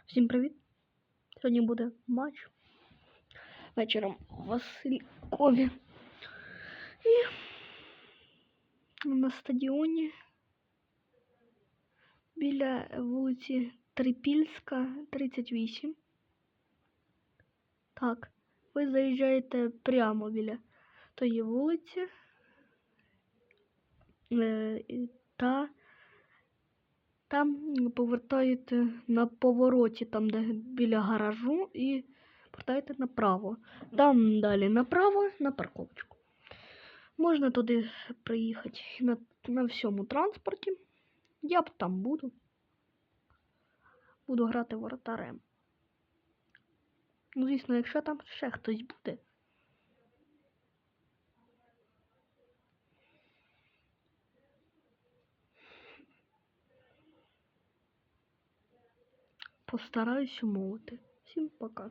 Всім привіт! Сьогодні буде матч вечором у Василькові. І на стадіоні біля вулиці Трипільська, 38. Так, ви заїжджаєте прямо біля тої вулиці та там повертаєте на повороті, там де біля гаражу, і повертаєте направо. Там далі направо на парковочку. Можна туди приїхати на всьому транспорті. Я там буду. Буду грати воротарем. Ну, звісно, якщо там ще хтось буде. Постараюсь умовити. Всім пока.